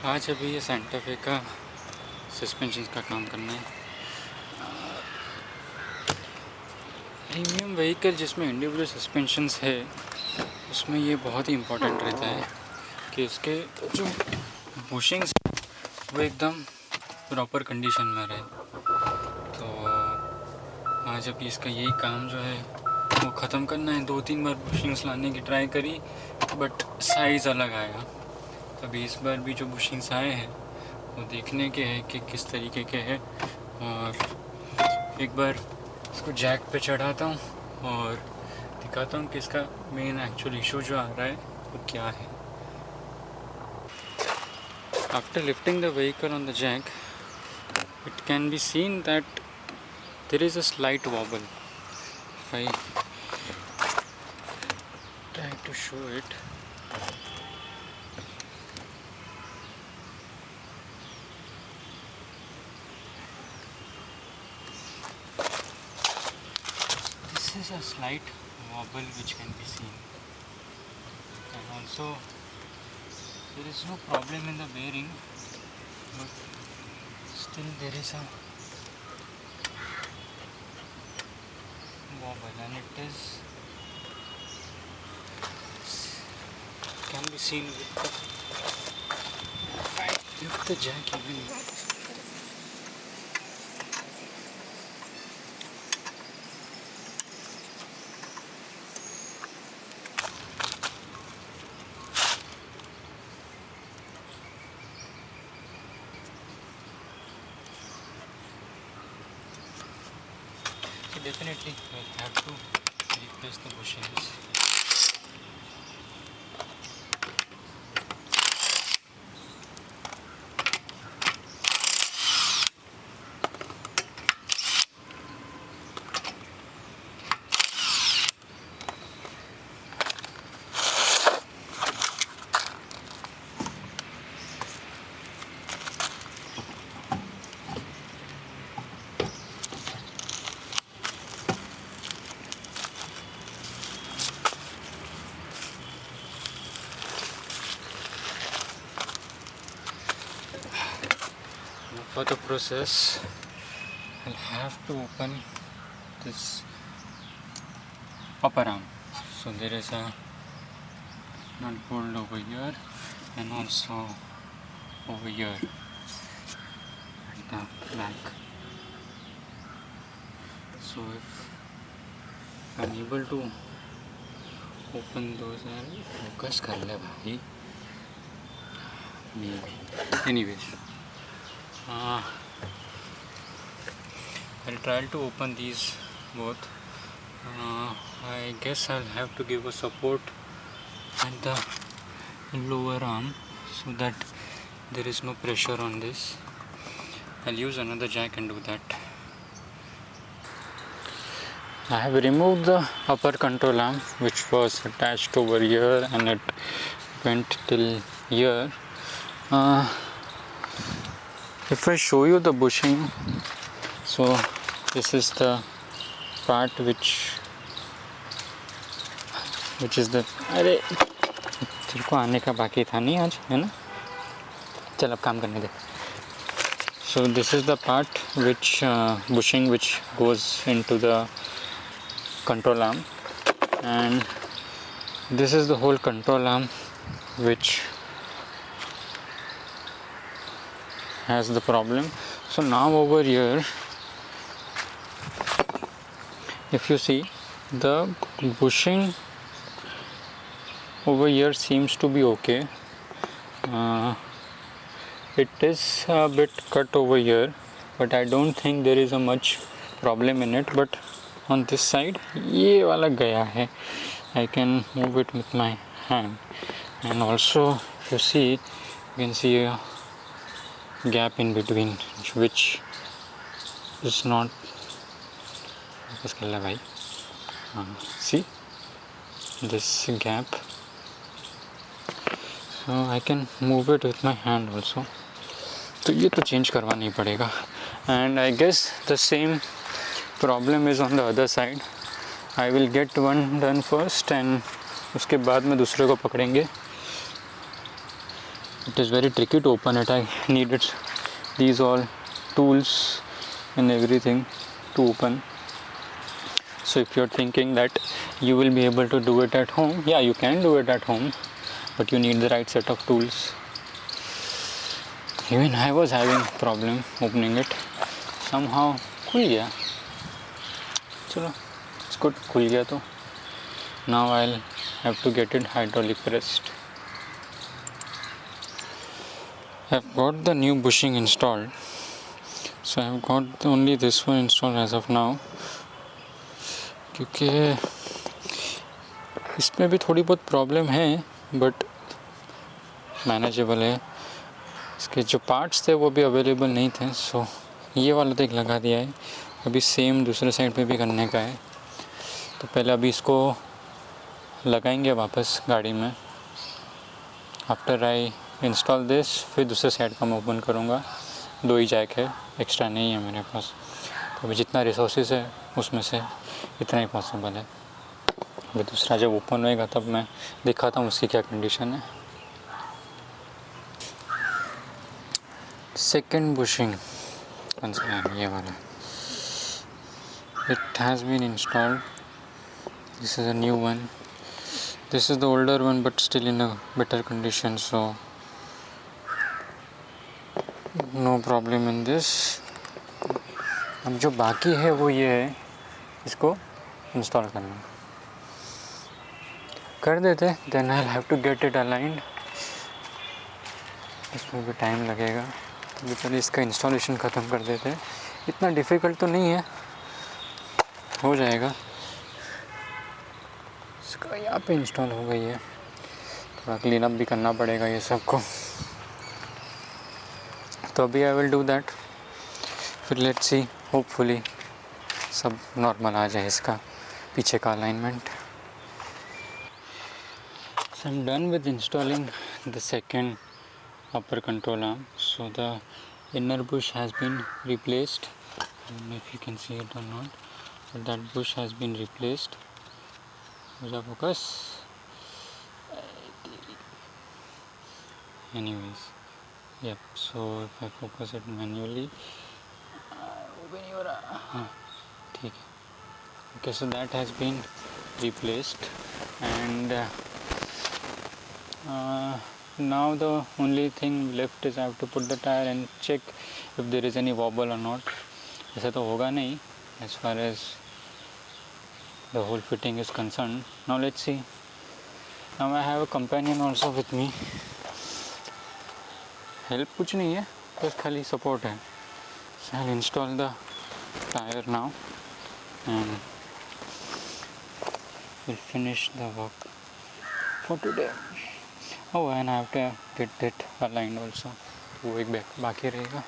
आज अभी ये सेंटा फे का सस्पेंशन का काम करना है। प्रीमियम व्हीकल जिसमें इंडिविजुअल सस्पेंशंस है उसमें ये बहुत ही इम्पोर्टेंट रहता है कि उसके जो बुशिंग्स वो एकदम प्रॉपर कंडीशन में रहे। तो आज अभी इसका यही काम जो है वो ख़त्म करना है। 2-3 बार बुशिंग्स लाने की ट्राई करी बट साइज़ अलग आया। अभी इस बार भी जो बुशिंग्स आए हैं वो देखने के हैं कि किस तरीके के हैं, और एक बार इसको जैक पे चढ़ाता हूँ और दिखाता हूँ कि इसका मेन एक्चुअल इशू जो आ रहा है वो क्या है। After lifting the vehicle on the jack it can be seen that there is a slight wobble. If I try to show it, this is a slight wobble which can be seen, and also there is no problem in the bearing, but still there is a wobble, and it is can be seen with the I lift the jack even more. So definitely we'll have to replace the bushings. For the process, I'll have to open this upper arm. So there is a nut bolt over here and also over here at the back. So if I'm able to open those, I'll focus कर ले भाई. Anyways, I'll try to open these both. I guess I'll have to give a support at the lower arm so that there is no pressure on this. I'll use another jack and do that. I have removed the upper control arm which was attached over here and it went till here. If I show you the bushing, so this is the part which is the अरे तेरे को आने का बाकी था नहीं आज, है ना? चल अब काम करने दे. So this is the part which bushing which goes into the control arm, and this is the whole control arm which has the problem. So now over here, if you see, the bushing over here seems to be okay. It is a bit cut over here, but I don't think there is a much problem in it. But on this side, ये वाला गया है. I can move it with my hand, and also if you see, you can see a gap in between which is not. फocus कर ले भाई. See this gap. So I can move it with my hand also. तो ये तो change करवाना ही पड़ेगा. And I guess the same problem is on the other side. I will get one done first and उसके बाद में दूसरे को पकड़ेंगे. It is very tricky to open it. I needed these all tools and everything to open. So if you're thinking that you will be able to do it at home, yeah, you can do it at home, but you need the right set of tools. Even I was having problem opening it. Somehow खुल गया. चलो, it's good, खुल गया तो. Now I'll have to get it hydraulic pressed. I've got the new bushing installed. So I've got only this one installed as of now. क्योंकि इसमें भी थोड़ी बहुत प्रॉब्लम है, बट मैनेजेबल है. इसके जो पार्ट्स थे वो भी अवेलेबल नहीं थे, सो ये वाला तो एक लगा दिया है. अभी सेम दूसरे साइड पे भी करने का है, तो पहले अभी इसको लगाएंगे वापस गाड़ी में. आफ्टर आई इंस्टॉल दिस, फिर दूसरे साइड का मैं ओपन करूँगा. 2 ही जैक है, एक्स्ट्रा नहीं है मेरे पास. तो अभी जितना रिसोर्सेज है उसमें से इतना ही पॉसिबल है. अभी दूसरा जब ओपन होएगा तब मैं दिखाता हूँ उसकी क्या कंडीशन है. सेकेंड बुशिंग ये वाला, it has been installed. This is a new one. This is the older one but still in a better condition, so no problem in this. अब जो बाकी है वो ये है, इसको इंस्टॉल करना कर देते. then I'll have to get it aligned. इसमें भी टाइम लगेगा, तो चलिए इसका इंस्टॉलेशन ख़त्म कर देते हैं. इतना डिफ़िकल्ट तो नहीं है, हो जाएगा. इसका यहाँ पे इंस्टॉल हो गई है, थोड़ा क्लीन अप भी करना पड़ेगा ये सबको. तो अभी आई विल डू दैट. फिर लेट्स सी, होपफुली सब नॉर्मल आ जाए इसका पीछे का alignment. So I'm done with installing the second upper control arm. So the inner bush has been replaced. I don't know if you can see it or not, but that bush has been replaced. Focus. Anyways, yep. So if I focus it manually, open your ठीक है. Okay, so that has been replaced, and now the only thing left is I have to put the tire and check if there is any wobble or not. ऐसा तो होगा नहीं as far as the whole fitting is concerned. Now let's see. Now I have a companion also with me. Help कुछ नहीं है, बस खाली support है. So I'll install the tire now and we'll finish the work for today. Oh, and I have to get it aligned also. वो एक बाकी रहेगा.